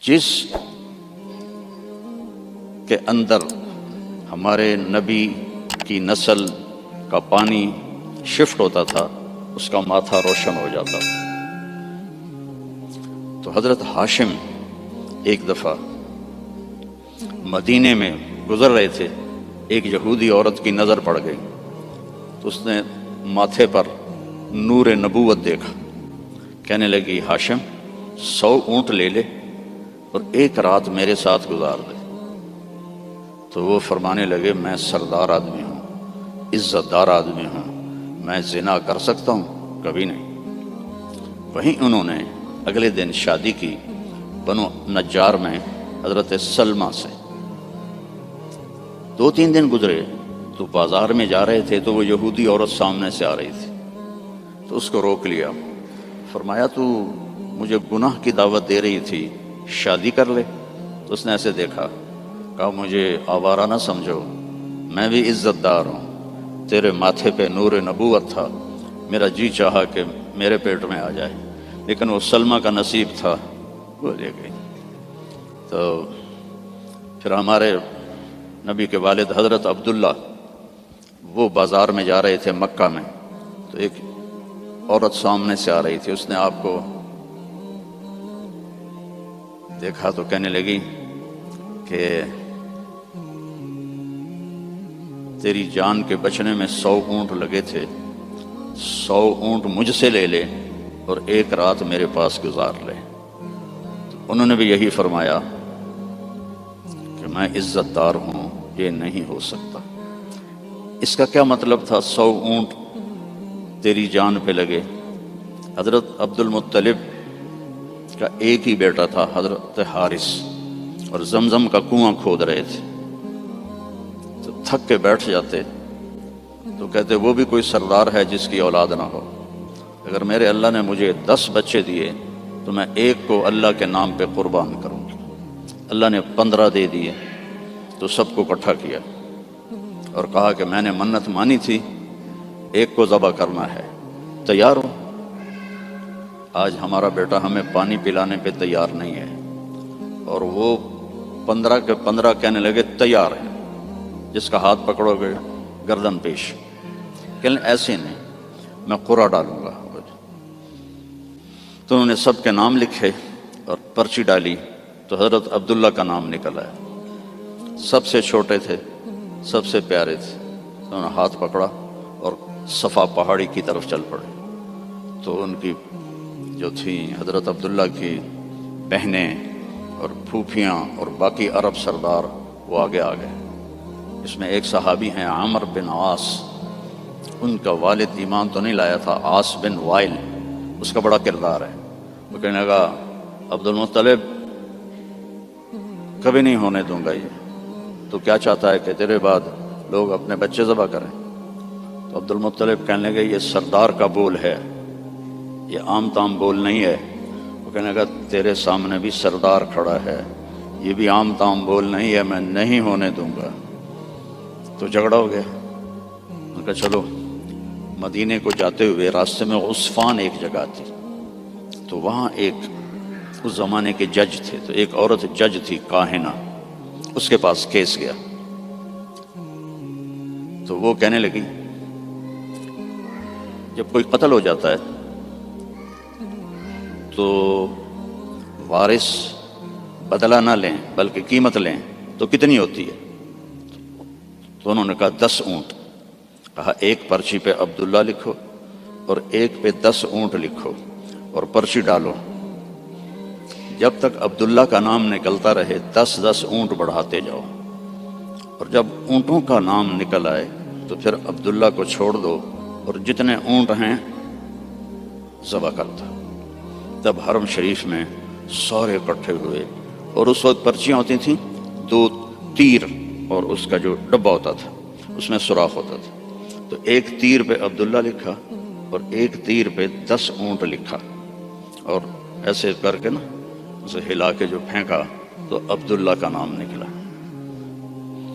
جس کے اندر ہمارے نبی کی نسل کا پانی شفٹ ہوتا تھا اس کا ماتھا روشن ہو جاتا تھا۔ تو حضرت ہاشم ایک دفعہ مدینے میں گزر رہے تھے، ایک یہودی عورت کی نظر پڑ گئی تو اس نے ماتھے پر نور نبوت دیکھا، کہنے لگی ہاشم 100 اونٹ لے لے اور ایک رات میرے ساتھ گزار دے۔ تو وہ فرمانے لگے میں سردار آدمی ہوں، عزت دار آدمی ہوں، میں زنا کر سکتا ہوں؟ کبھی نہیں۔ وہیں انہوں نے اگلے دن شادی کی بنو نجار میں حضرت سلمہ سے۔ 2-3 دن گزرے تو بازار میں جا رہے تھے تو وہ یہودی عورت سامنے سے آ رہی تھی، تو اس کو روک لیا، فرمایا تو مجھے گناہ کی دعوت دے رہی تھی، شادی کر لے۔ تو اس نے ایسے دیکھا، کہا مجھے آوارہ نہ سمجھو، میں بھی عزت دار ہوں، تیرے ماتھے پہ نور نبوت تھا، میرا جی چاہا کہ میرے پیٹ میں آ جائے، لیکن وہ سلمہ کا نصیب تھا، وہ لے گئی۔ تو پھر ہمارے نبی کے والد حضرت عبداللہ وہ بازار میں جا رہے تھے مکہ میں، تو ایک عورت سامنے سے آ رہی تھی، اس نے آپ کو دیکھا تو کہنے لگی کہ تیری جان کے بچنے میں 100 اونٹ لگے تھے، 100 اونٹ مجھ سے لے لے اور ایک رات میرے پاس گزار لے۔ تو انہوں نے بھی یہی فرمایا کہ میں عزت دار ہوں، یہ نہیں ہو سکتا۔ اس کا کیا مطلب تھا 100 اونٹ تیری جان پہ لگے؟ حضرت عبد المطلب کا ایک ہی بیٹا تھا حضرت حارث، اور زمزم کا کنواں کھود رہے تھے، تو تھک کے بیٹھ جاتے تو کہتے وہ بھی کوئی سردار ہے جس کی اولاد نہ ہو، اگر میرے اللہ نے مجھے 10 بچے دیے تو میں ایک کو اللہ کے نام پہ قربان کروں گا۔ اللہ نے 15 دے دیے تو سب کو اکٹھا کیا اور کہا کہ میں نے منت مانی تھی، ایک کو ذبح کرنا ہے، تیار ہو؟ آج ہمارا بیٹا ہمیں پانی پلانے پہ تیار نہیں ہے، اور وہ 15 کے 15 کہنے لگے تیار ہیں، جس کا ہاتھ پکڑو گے گردن پیش، کہنے ایسے نہیں، میں قرعہ ڈالوں گا۔ تو انہوں نے سب کے نام لکھے اور پرچی ڈالی تو حضرت عبداللہ کا نام نکل آیا، سب سے چھوٹے تھے، سب سے پیارے تھے، انہوں نے ہاتھ پکڑا اور صفا پہاڑی کی طرف چل پڑے۔ تو ان کی جو تھیں حضرت عبداللہ کی بہنیں اور پھوپھیاں اور باقی عرب سردار وہ آگے آ گئے۔ اس میں ایک صحابی ہیں عامر بن عاص، ان کا والد ایمان تو نہیں لایا تھا، عاص بن وائل، اس کا بڑا کردار ہے۔ وہ کہنے لگا عبد المطلب کبھی نہیں ہونے دوں گا، یہ تو کیا چاہتا ہے کہ تیرے بعد لوگ اپنے بچے ذبح کریں؟ تو عبد المطلب کہنے لگے یہ سردار کا بول ہے، یہ عام تام بول نہیں ہے۔ وہ کہنے لگا تیرے سامنے بھی سردار کھڑا ہے، یہ بھی عام تام بول نہیں ہے، میں نہیں ہونے دوں گا۔ تو جھگڑا ہو گیا۔ ان کا چلو، مدینے کو جاتے ہوئے راستے میں عصفان ایک جگہ تھی، تو وہاں ایک اس زمانے کے جج تھے، تو ایک عورت جج تھی کاہنہ، اس کے پاس کیس گیا۔ تو وہ کہنے لگی جب کوئی قتل ہو جاتا ہے تو وارث بدلہ نہ لیں بلکہ قیمت لیں تو کتنی ہوتی ہے؟ تو انہوں نے کہا 10 اونٹ۔ کہا ایک پرچی پہ عبداللہ لکھو اور ایک پہ 10 اونٹ لکھو اور پرچی ڈالو، جب تک عبداللہ کا نام نکلتا رہے 10 اونٹ بڑھاتے جاؤ، اور جب اونٹوں کا نام نکل آئے تو پھر عبداللہ کو چھوڑ دو اور جتنے اونٹ ہیں ذبح کرتا۔ تب حرم شریف میں سارے اکٹھے ہوئے، اور اس وقت پرچیاں ہوتی تھیں 2 تیر، اور اس کا جو ڈبہ ہوتا تھا اس میں سوراخ ہوتا تھا، تو ایک تیر پہ عبداللہ لکھا اور ایک تیر پہ 10 اونٹ لکھا، اور ایسے کر کے نا اسے ہلا کے جو پھینکا تو عبداللہ کا نام نکلا۔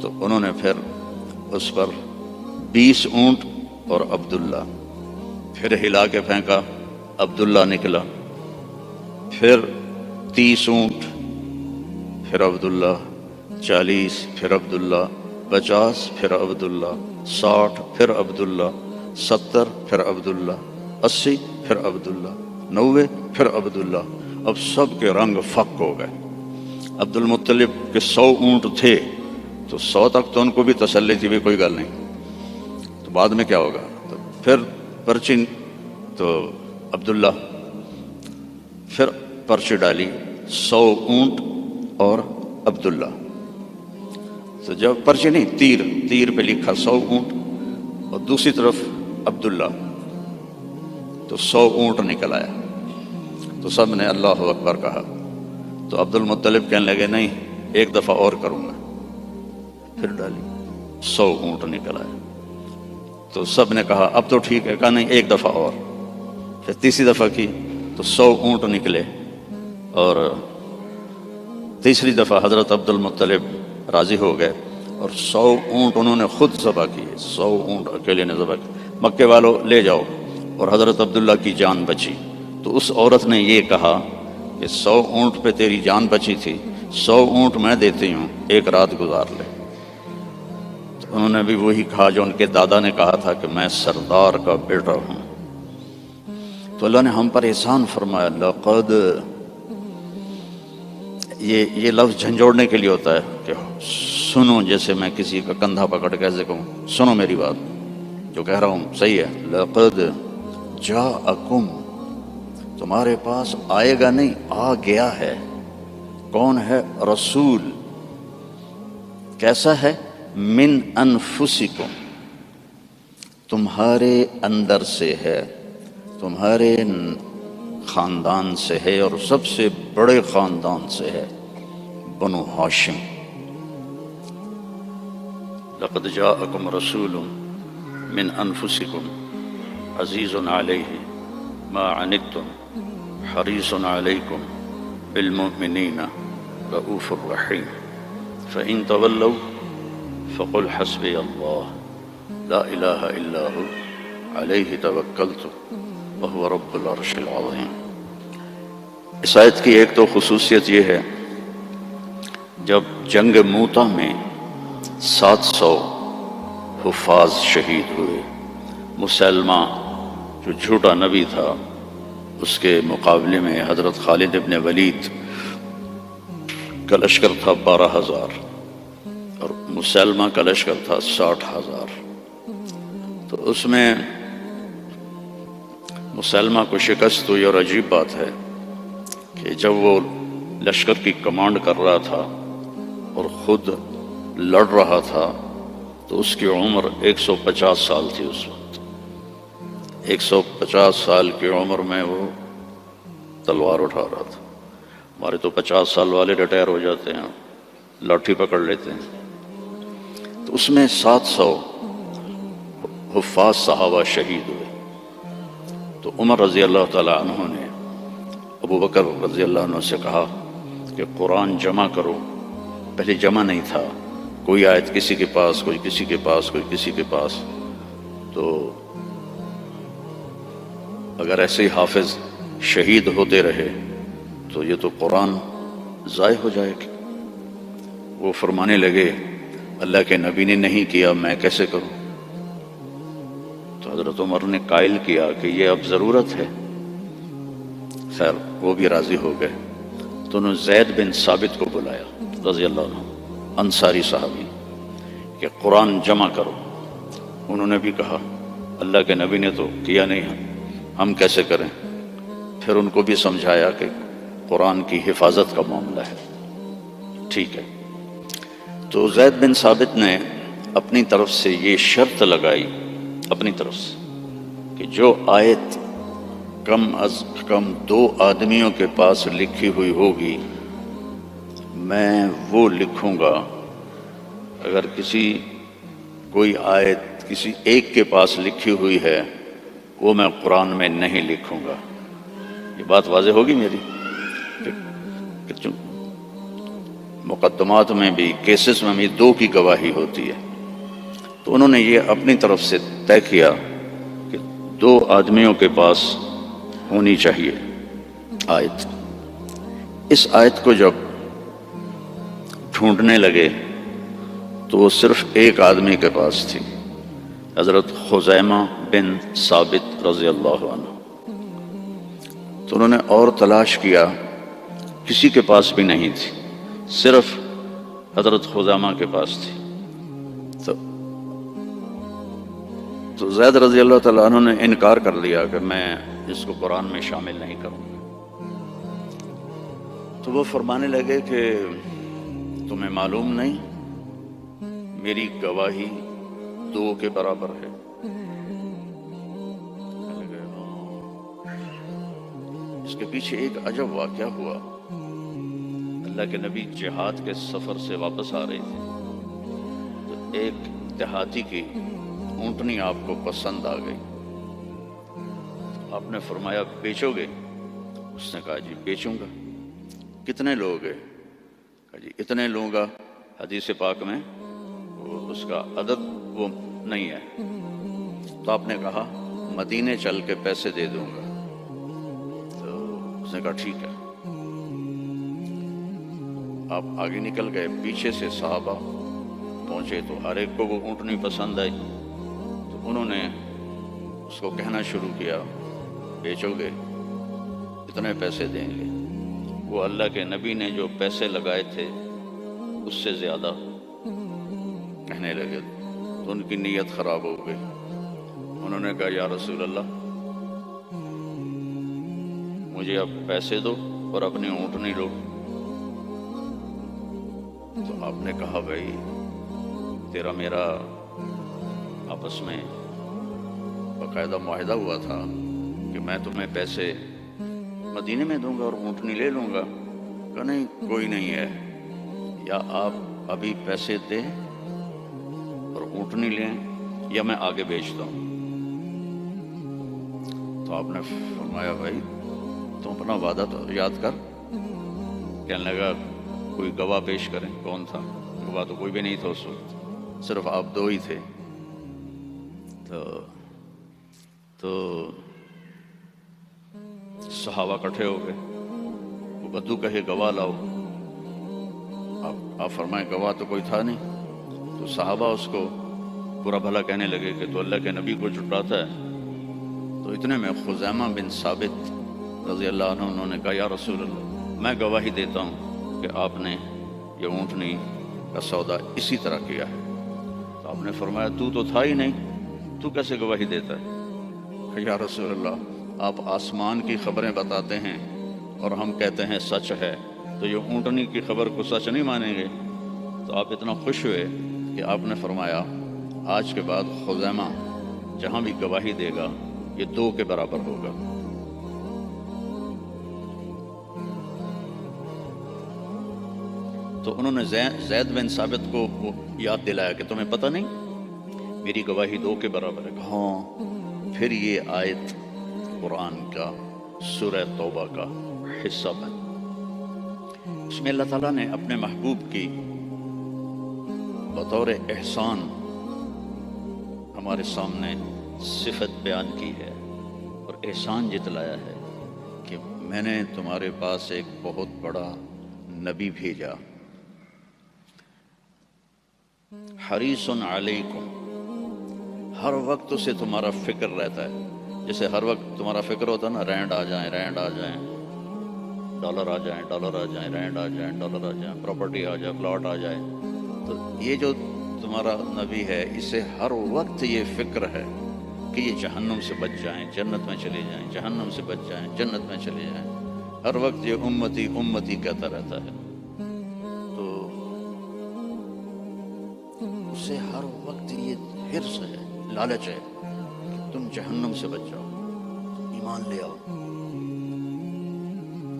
تو انہوں نے پھر اس پر 20 اونٹ اور عبداللہ، پھر ہلا کے پھینکا، عبداللہ نکلا، پھر 30 اونٹ پھر عبداللہ، 40 پھر عبداللہ، 50 پھر عبداللہ، 60 پھر عبداللہ، 70 پھر عبداللہ، 80 پھر عبداللہ، 90 پھر عبداللہ۔ اب سب کے رنگ فک ہو گئے۔ عبد المطلب کے 100 اونٹ تھے تو 100 تک تو ان کو بھی تسلی تھی بھی کوئی گل نہیں، تو بعد میں کیا ہوگا؟ تو پھر پرچی تو عبداللہ، پھر پرچی ڈالی 100 اونٹ اور عبداللہ، تو جب پرچی نہیں تیر پہ لکھا 100 اونٹ اور دوسری طرف عبداللہ، تو 100 اونٹ نکل آیا، تو سب نے اللہ اکبر کہا۔ تو عبد المطلب کہنے لگے نہیں ایک دفعہ اور کروں گا، پھر ڈالی 100 اونٹ نکل آئے، تو سب نے کہا اب تو ٹھیک ہے، کہا نہیں ایک دفعہ اور، پھر تیسری دفعہ کی تو 100 اونٹ نکلے، اور تیسری دفعہ حضرت عبد المطلب راضی ہو گئے اور 100 اونٹ انہوں نے خود ذبح کیے، 100 اونٹ اکیلے نے ذبح کیے۔ مکے والوں لے جاؤ، اور حضرت عبداللہ کی جان بچی۔ تو اس عورت نے یہ کہا کہ 100 اونٹ پہ تیری جان بچی تھی، 100 اونٹ میں دیتی ہوں، ایک رات گزار لے۔ تو انہوں نے بھی وہی کہا جو ان کے دادا نے کہا تھا کہ میں سردار کا بیٹا ہوں۔ تو اللہ نے ہم پر احسان فرمایا، لقد، یہ لفظ جھنجھوڑنے کے لیے ہوتا ہے کہ سنو، جیسے میں کسی کا کندھا پکڑ کے ایسے کہوں سنو میری بات، جو کہہ رہا ہوں صحیح ہے۔ لقد جاءکم، تمہارے پاس آئے گا نہیں، آ گیا ہے۔ کون ہے؟ رسول۔ کیسا ہے؟ من انفسکم، تمہارے اندر سے ہے، تمہارے خاندان سے ہے، اور سب سے بڑے خاندان سے ہے، بنو ہاشم۔ لقد جاءکم رسول من انفسکم عزیز علیہ ما عنتم حریص علیکم بالمؤمنین رؤوف الرحیم فإن تولوا فقل حسبی اللہ لا الہ الا ہو علیہ توکلت وہو رب العرش العظیم۔ اس آیت کی ایک تو خصوصیت یہ ہے، جب جنگ موتا میں 700 حفاظ شہید ہوئے، مسلمہ جو جھوٹا نبی تھا اس کے مقابلے میں حضرت خالد ابن ولید کا لشکر تھا 12,000 اور مسلمہ کا لشکر تھا 60,000۔ تو اس میں مسلمہ کو شکست ہوئی، اور عجیب بات ہے کہ جب وہ لشکر کی کمانڈ کر رہا تھا اور خود لڑ رہا تھا تو اس کی عمر 150 سال تھی اس وقت۔ 150 سال کی عمر میں وہ تلوار اٹھا رہا تھا۔ ہمارے تو 50 سال والے ریٹائر ہو جاتے ہیں، لاٹھی پکڑ لیتے ہیں۔ تو اس میں 700 حفاظ صحابہ شہید ہوئے۔ تو عمر رضی اللہ تعالیٰ عنہ نے ابو بکر رضی اللہ عنہ سے کہا کہ قرآن جمع کرو۔ پہلے جمع نہیں تھا، کوئی آیت کسی کے پاس، کوئی کسی کے پاس، کوئی کسی کے پاس۔ تو اگر ایسے ہی حافظ شہید ہوتے رہے تو یہ تو قرآن ضائع ہو جائے گی۔ وہ فرمانے لگے اللہ کے نبی نے نہیں کیا، میں کیسے کروں؟ تو حضرت عمر نے قائل کیا کہ یہ اب ضرورت ہے۔ خیر وہ بھی راضی ہو گئے۔ تو انہوں نے زید بن ثابت کو بلایا رضی اللہ عنہ، انصاری صحابی، کہ قرآن جمع کرو۔ انہوں نے بھی کہا اللہ کے نبی نے تو کیا نہیں، ہم کیسے کریں؟ پھر ان کو بھی سمجھایا کہ قرآن کی حفاظت کا معاملہ ہے، ٹھیک ہے۔ تو زید بن ثابت نے اپنی طرف سے یہ شرط لگائی، اپنی طرف سے، کہ جو آیت کم از کم 2 آدمیوں کے پاس لکھی ہوئی ہوگی میں وہ لکھوں گا۔ اگر کوئی آیت کسی ایک کے پاس لکھی ہوئی ہے وہ میں قرآن میں نہیں لکھوں گا۔ یہ بات واضح ہوگی میری کہ مقدمات میں بھی، کیسز میں بھی 2 کی گواہی ہوتی ہے۔ تو انہوں نے یہ اپنی طرف سے طے کیا کہ 2 آدمیوں کے پاس ہونی چاہیے آیت۔ اس آیت کو جب ڈھونڈنے لگے تو وہ صرف ایک آدمی کے پاس تھی، حضرت خزیمہ بن ثابت رضی اللہ عنہ۔ تو انہوں نے اور تلاش کیا، کسی کے پاس بھی نہیں تھی، صرف حضرت خزیمہ کے پاس تھی۔ تو زید رضی اللہ تعالیٰ عنہ نے انکار کر لیا کہ میں اس کو قرآن میں شامل نہیں کروں گا۔ تو وہ فرمانے لگے کہ تمہیں معلوم نہیں میری گواہی 2 کے برابر ہے۔ اس کے پیچھے ایک عجب واقعہ ہوا۔ اللہ کے نبی جہاد کے سفر سے واپس آ رہے تھے تو ایک دیہاتی کی اونٹنی آپ کو پسند آ گئی۔ آپ نے فرمایا بیچو گے؟ اس نے کہا جی بیچوں گا۔ کتنے لوگ ہیں؟ کہا جی اتنے لوں گا۔ حدیث پاک میں اس کا عدد وہ نہیں ہے۔ تو آپ نے کہا مدینے چل کے پیسے دے دوں گا۔ تو اس نے کہا ٹھیک ہے۔ آپ آگے نکل گئے، پیچھے سے صحابہ پہنچے تو ہر ایک کو وہ اونٹنی پسند آئی۔ تو انہوں نے اس کو کہنا شروع کیا بیچو گے؟ اتنے پیسے دیں گے۔ وہ اللہ کے نبی نے جو پیسے لگائے تھے اس سے زیادہ کہنے لگے تو ان کی نیت خراب ہو گئی۔ انہوں نے کہا یا رسول اللہ مجھے اب پیسے دو اور اپنی اونٹنی لو۔ تو آپ نے کہا بھائی تیرا میرا آپس میں باقاعدہ معاہدہ ہوا تھا کہ میں تمہیں پیسے مدینے میں دوں گا اور اونٹنی لے لوں گا۔ کہا نہیں کوئی نہیں ہے، یا آپ ابھی پیسے دیں اور اونٹنی لیں یا میں آگے بیچتا ہوں۔ تو آپ نے فرمایا بھائی تم اپنا وعدہ تو یاد کر۔ کہنے لگا کوئی گواہ پیش کریں۔ کون تھا؟ گواہ تو کوئی بھی نہیں تھا اس وقت، صرف آپ 2 ہی تھے۔ تو صحابہ کٹھے ہو گئے، وہ بدو کہے گواہ لاؤ۔ آپ فرمائیں گواہ تو کوئی تھا نہیں۔ تو صحابہ اس کو برا بھلا کہنے لگے کہ تو اللہ کے نبی کو جھٹلاتا ہے۔ تو اتنے میں خزیمہ بن ثابت رضی اللہ عنہ انہوں نے کہا یا رسول اللہ میں گواہی دیتا ہوں کہ آپ نے یہ اونٹنی کا سودا اسی طرح کیا ہے۔ تو آپ نے فرمایا تو تھا ہی نہیں، تو کیسے گواہی دیتا ہے؟ کہ یا رسول اللہ آپ آسمان کی خبریں بتاتے ہیں اور ہم کہتے ہیں سچ ہے، تو یہ اونٹنی کی خبر کو سچ نہیں مانیں گے؟ تو آپ اتنا خوش ہوئے کہ آپ نے فرمایا آج کے بعد خزیمہ جہاں بھی گواہی دے گا یہ 2 کے برابر ہوگا۔ تو انہوں نے زید بن ثابت کو یاد دلایا کہ تمہیں پتہ نہیں میری گواہی 2 کے برابر ہے۔ ہاں۔ پھر یہ آیت قرآن کا سورہ توبہ کا حصہ بن، اس میں اللہ تعالیٰ نے اپنے محبوب کی بطور احسان ہمارے سامنے صفت بیان کی ہے اور احسان جتلایا ہے کہ میں نے تمہارے پاس ایک بہت بڑا نبی بھیجا، حریص علیکم، ہر وقت اسے تمہارا فکر رہتا ہے۔ جیسے ہر وقت تمہارا فکر ہوتا ہے نا رینڈ آ جائیں، ڈالر آ جائیں، رینڈ آ جائیں، ڈالر آ جائیں، پراپرٹی آ جائے، پلاٹ آ جائے۔ تو یہ جو تمہارا نبی ہے اسے ہر وقت یہ فکر ہے کہ یہ جہنم سے بچ جائیں، جنت میں چلے جائیں، جہنم سے بچ جائیں، جنت میں چلے جائیں۔ ہر وقت یہ امتی امتی کہتا رہتا ہے۔ تو اسے ہر وقت یہ حرص ہے، لالچ ہے کہ تم جہنم سے بچ جاؤ، تم ایمان لے آؤ۔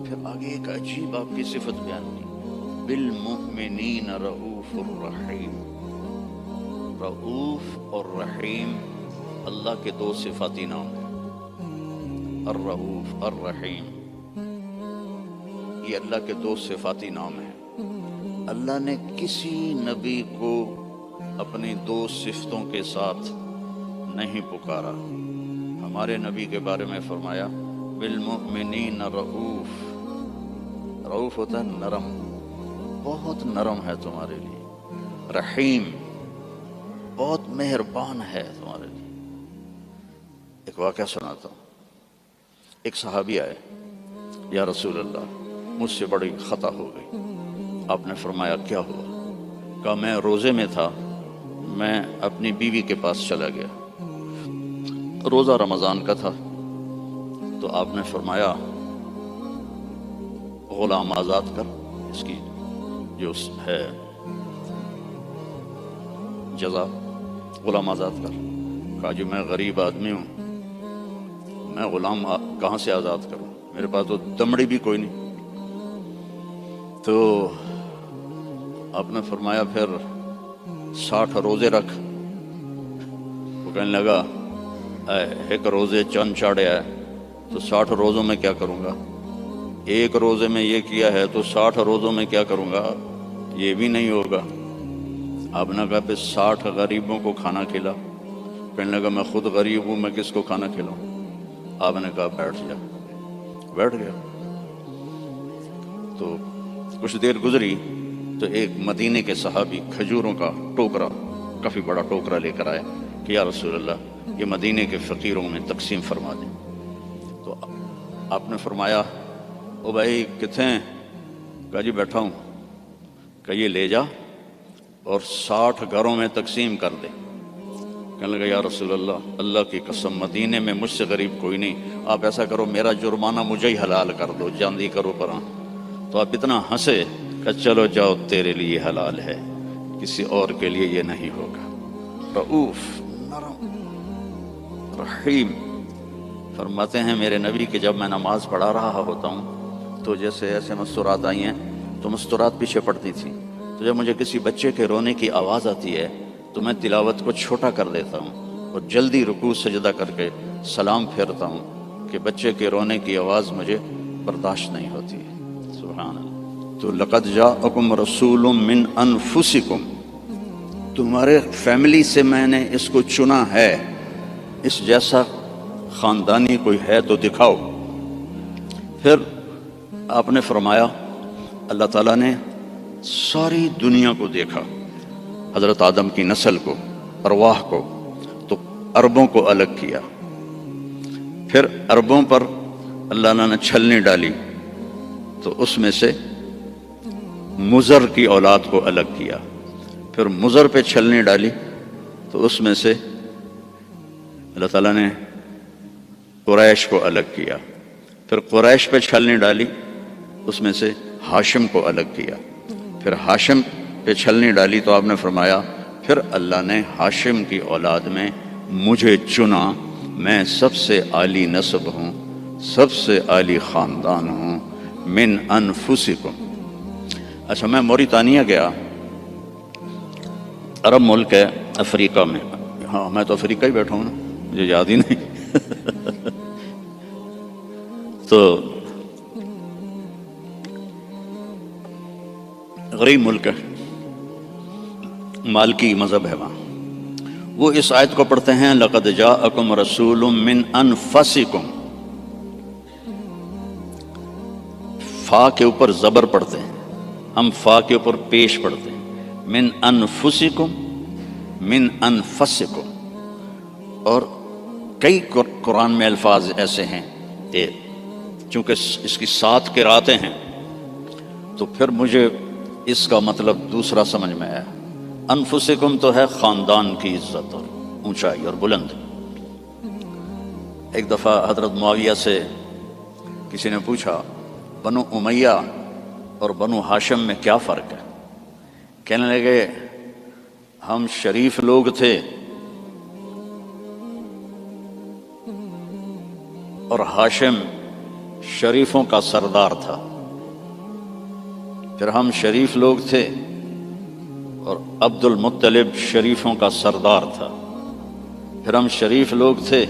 پھر آگے ایک عجیب آپ کی صفت بیان کی، بالمؤمنین رؤوف الرحیم۔ رؤوف اور رحیم اللہ کے 2 صفاتی نام ہیں، الرؤوف الرحیم، یہ اللہ کے 2 صفاتی نام ہیں۔ اللہ نے کسی نبی کو اپنی 2 صفتوں کے ساتھ نہیں پکارا۔ ہمارے نبی کے بارے میں فرمایا بالمؤمنین رؤوف، رؤوف ہوتا ہے نرم، بہت نرم ہے تمہارے لیے، رحیم بہت مہربان ہے تمہارے لیے۔ ایک واقعہ سناتا ہوں۔ ایک صحابی آئے، یا رسول اللہ مجھ سے بڑی خطا ہو گئی۔ آپ نے فرمایا کیا ہوا؟ کہا میں روزے میں تھا، میں اپنی بیوی کے پاس چلا گیا، روزہ رمضان کا تھا، تو آپ نے فرمایا غلام آزاد کر، اس کی جو ہے جزا غلام آزاد کر۔ کہا جی میں غریب آدمی ہوں، میں غلام کہاں سے آزاد کروں، میرے پاس تو دمڑی بھی کوئی نہیں۔ تو آپ نے فرمایا پھر 60 روزے رکھ۔ وہ کہنے لگا ایک روزے چند چاڑے ہے تو 60 روزوں میں کیا کروں گا، ایک روزے میں یہ کیا ہے تو 60 روزوں میں کیا کروں گا، یہ بھی نہیں ہوگا۔ آپ نے کہا پھر 60 غریبوں کو کھانا کھلا۔ کہنے لگا میں خود غریب ہوں، میں کس کو کھانا کھلاؤں؟ آپ نے کہا بیٹھ جا۔ بیٹھ گیا۔ تو کچھ دیر گزری تو ایک مدینے کے صحابی کھجوروں کا ٹوکرا، کافی بڑا ٹوکرا لے کر آئے کہ یا رسول اللہ یہ مدینے کے فقیروں میں تقسیم فرما دیں۔ تو آپ نے فرمایا او بھائی کتنے ہیں؟ کہا جی بیٹھا ہوں۔ کہ یہ لے جا اور 60 گھروں میں تقسیم کر دے۔ کہنے لگا یا رسول اللہ اللہ کی قسم مدینے میں مجھ سے غریب کوئی نہیں، آپ ایسا کرو میرا جرمانہ مجھے ہی حلال کر دو، جاندی کرو پراں۔ تو آپ اتنا ہنسے کہ چلو جاؤ تیرے لیے حلال ہے، کسی اور کے لیے یہ نہیں ہوگا۔ رؤوف، نرم، رحیم۔ فرماتے ہیں میرے نبی کہ جب میں نماز پڑھا رہا ہوتا ہوں تو جیسے ایسے مستورات آئی ہیں تو مستورات پیچھے پڑتی تھی، تو جب مجھے کسی بچے کے رونے کی آواز آتی ہے تو میں تلاوت کو چھوٹا کر دیتا ہوں اور جلدی رکوع سجدہ کر کے سلام پھیرتا ہوں کہ بچے کے رونے کی آواز مجھے برداشت نہیں ہوتی ہے۔ سبحان اللہ۔ تو لقد جاءکم رسول من انفسکم، تمہارے فیملی سے میں نے اس کو چنا ہے، اس جیسا خاندانی کوئی ہے تو دکھاؤ۔ پھر آپ نے فرمایا اللہ تعالیٰ نے ساری دنیا کو دیکھا، حضرت آدم کی نسل کو، ارواح کو، تو عربوں کو الگ کیا۔ پھر عربوں پر اللہ نے چھلنی ڈالی تو اس میں سے مضر کی اولاد کو الگ کیا۔ پھر مضر پہ چھلنی ڈالی تو اس میں سے اللہ تعالیٰ نے قریش کو الگ کیا۔ پھر قریش پہ چھلنی ڈالی، اس میں سے ہاشم کو الگ کیا۔ پھر ہاشم پہ چھلنی ڈالی تو آپ نے فرمایا پھر اللہ نے ہاشم کی اولاد میں مجھے چنا، میں سب سے عالی نسب ہوں، سب سے عالی خاندان ہوں، من انفسکم۔ اچھا میں موریتانیہ گیا، عرب ملک ہے افریقہ میں، ہاں میں تو افریقہ ہی بیٹھا ہوں نا، مجھے یاد ہی نہیں تو غریب ملک ہے، مالکی مذہب ہے وہاں۔ وہ اس آیت کو پڑھتے ہیں لقد جاءکم رسول من انفسکم، فا کے اوپر زبر پڑھتے ہیں، ہم فا کے اوپر پیش پڑھتے ہیں، من انفسکم، من انفسکم۔ اور کئی قرآن میں الفاظ ایسے ہیں کہ چونکہ اس کی 7 قراتیں ہیں تو پھر مجھے اس کا مطلب دوسرا سمجھ میں آیا۔ انفسکم تو ہے خاندان کی عزت اور اونچائی اور بلند۔ ایک دفعہ حضرت معاویہ سے کسی نے پوچھا بنو امیہ اور بنو ہاشم میں کیا فرق ہے؟ کہنے لگے ہم شریف لوگ تھے اور ہاشم شریفوں کا سردار تھا۔ پھر ہم شریف لوگ تھے اور عبد المطلب شریفوں کا سردار تھا۔ پھر ہم شریف لوگ تھے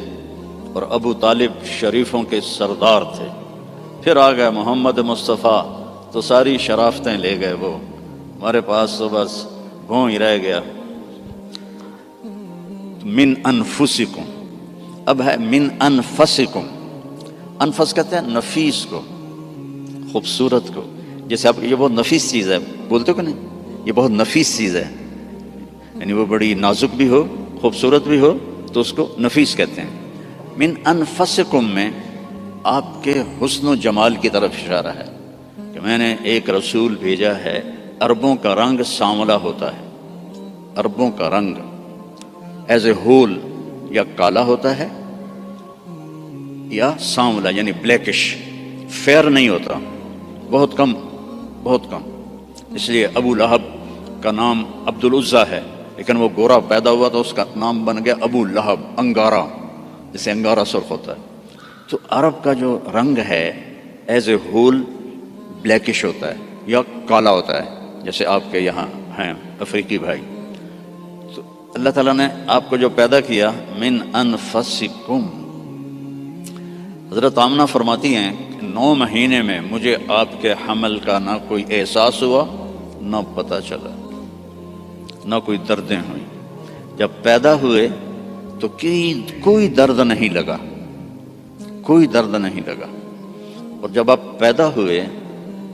اور ابو طالب شریفوں کے سردار تھے۔ پھر آ گئے محمد مصطفیٰ تو ساری شرافتیں لے گئے وہ، ہمارے پاس تو بس گھوں ہی رہ گیا۔ من انفسکم، اب ہے من انفسکم۔ انفس کہتے ہیں نفیس کو، خوبصورت کو، جیسے آپ یہ بہت نفیس چیز ہے، بولتے ہو کہ نہیں، یہ بہت نفیس چیز ہے، یعنی وہ بڑی نازک بھی ہو، خوبصورت بھی ہو، تو اس کو نفیس کہتے ہیں۔ من انفسکم میں آپ کے حسن و جمال کی طرف اشارہ ہے کہ میں نے ایک رسول بھیجا ہے، عربوں کا رنگ سانولا ہوتا ہے، عربوں کا رنگ ایز اے ہول یا کالا ہوتا ہے یا سانولا یعنی بلیکش، فیئر نہیں ہوتا، بہت کم، بہت کم۔ اس لیے ابو لہب کا نام عبد العزیٰ ہے، لیکن وہ گورا پیدا ہوا تو اس کا نام بن گیا ابو لہب، انگارا، جسے انگارا سرخ ہوتا ہے۔ تو عرب کا جو رنگ ہے ایز اے ہول بلیکش ہوتا ہے یا کالا ہوتا ہے، جیسے آپ کے یہاں ہیں افریقی بھائی۔ تو اللہ تعالیٰ نے آپ کو جو پیدا کیا، من انفسکم، حضرت آمنہ فرماتی ہیں کہ 9 مہینے میں مجھے آپ کے حمل کا نہ کوئی احساس ہوا، نہ پتہ چلا، نہ کوئی دردیں ہوئیں۔ جب پیدا ہوئے تو کوئی درد نہیں لگا، کوئی درد نہیں لگا۔ اور جب آپ پیدا ہوئے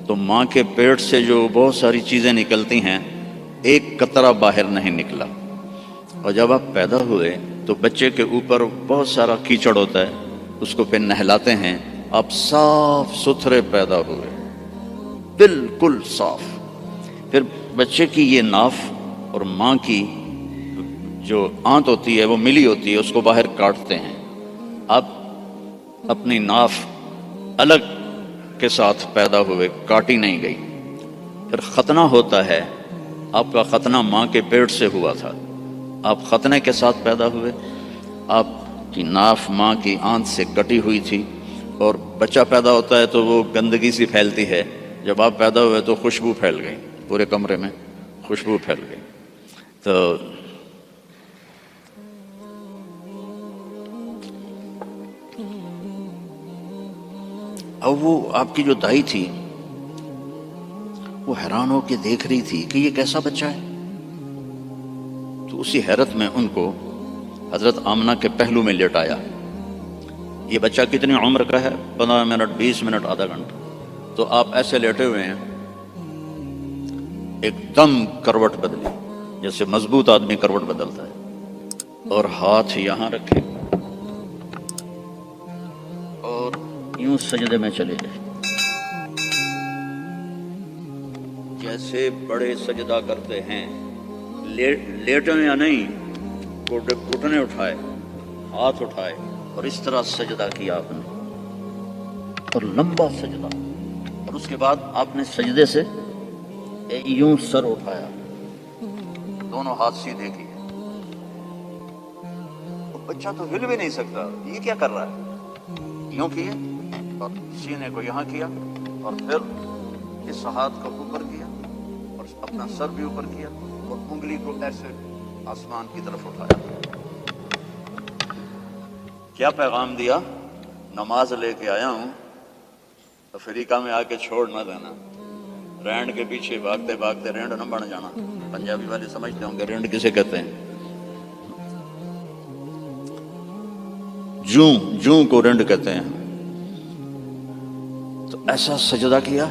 تو ماں کے پیٹ سے جو بہت ساری چیزیں نکلتی ہیں، ایک قطرہ باہر نہیں نکلا۔ اور جب آپ پیدا ہوئے تو بچے کے اوپر بہت سارا کیچڑ ہوتا ہے، اس کو پھر نہلاتے ہیں، آپ صاف ستھرے پیدا ہوئے، بالکل صاف۔ پھر بچے کی یہ ناف اور ماں کی جو آنت ہوتی ہے وہ ملی ہوتی ہے، اس کو باہر کاٹتے ہیں۔ آپ اپنی ناف الگ کے ساتھ پیدا ہوئے، کاٹی نہیں گئی۔ پھر ختنہ ہوتا ہے، آپ کا ختنہ ماں کے پیٹ سے ہوا تھا، آپ ختنے کے ساتھ پیدا ہوئے، آپ کی ناف ماں کی آنت سے کٹی ہوئی تھی۔ اور بچہ پیدا ہوتا ہے تو وہ گندگی سی پھیلتی ہے، جب آپ پیدا ہوئے تو خوشبو پھیل گئی، پورے کمرے میں خوشبو پھیل گئی۔ تو اب وہ آپ کی جو دائی تھی وہ حیران ہو کے دیکھ رہی تھی کہ یہ کیسا بچہ ہے۔ تو اسی حیرت میں ان کو حضرت آمنہ کے پہلو میں لیٹایا۔ یہ بچہ کتنی عمر کا ہے؟ 15 منٹ، 20 منٹ، آدھا گھنٹہ۔ تو آپ ایسے لیٹے ہوئے ہیں، ایک دم کروٹ بدلی، جیسے مضبوط آدمی کروٹ بدلتا ہے، اور ہاتھ یہاں رکھے اور یوں سجدے میں چلے گئے، جیسے بڑے سجدہ کرتے ہیں، لیٹے یا نہیں، گھٹنے اٹھائے، ہاتھ اٹھائے اور اس طرح سجدہ کیا آپ نے، اور لمبا سجدہ۔ اور اس کے بعد آپ نے سجدے سے یوں سر اٹھایا، دونوں ہاتھ سیدھے کیے۔ بچہ تو ہل بھی نہیں سکتا، یہ کیا کر رہا ہے؟ یوں کیے اور سینے کو یہاں کیا، اور پھر اس ہاتھ کو اوپر کیا اور اپنا سر بھی اوپر کیا، اور انگلی کو ایسے آسمان کی طرف اٹھایا۔ کیا پیغام دیا؟ نماز لے کے آیا ہوں، افریقہ میں آ کے چھوڑ نہ دینا، رینڈ کے پیچھے بھاگتے بھاگتے رینڈ نہ بن جانا۔ پنجابی والے سمجھتے ہوں گے رینڈ کسے کہتے ہیں، جوں کو رینڈ کہتے ہیں۔ تو ایسا سجدہ کیا،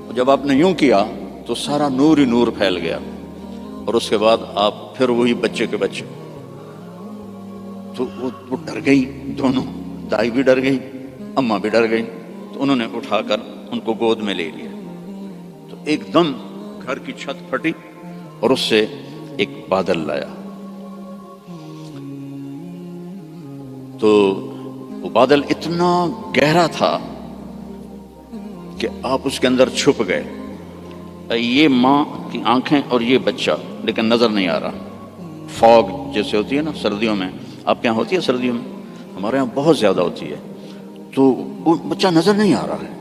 اور جب آپ نے یوں کیا تو سارا نور ہی نور پھیل گیا، اور اس کے بعد آپ پھر وہی بچے کے بچے۔ تو وہ ڈر گئی، دونوں، دائی بھی ڈر گئی، اماں بھی ڈر گئی۔ تو انہوں نے اٹھا کر ان کو گود میں لے لیا۔ تو ایک دم گھر کی چھت پھٹی اور اس سے ایک بادل لایا۔ تو وہ بادل اتنا گہرا تھا کہ آپ اس کے اندر چھپ گئے، یہ ماں کی آنکھیں اور یہ بچہ، لیکن نظر نہیں آ رہا۔ فوگ جیسے ہوتی ہے نا سردیوں میں، آپ کے یہاں ہوتی ہے سردیوں میں، ہمارے یہاں بہت زیادہ ہوتی ہے، تو وہ بچہ نظر نہیں آ رہا ہے۔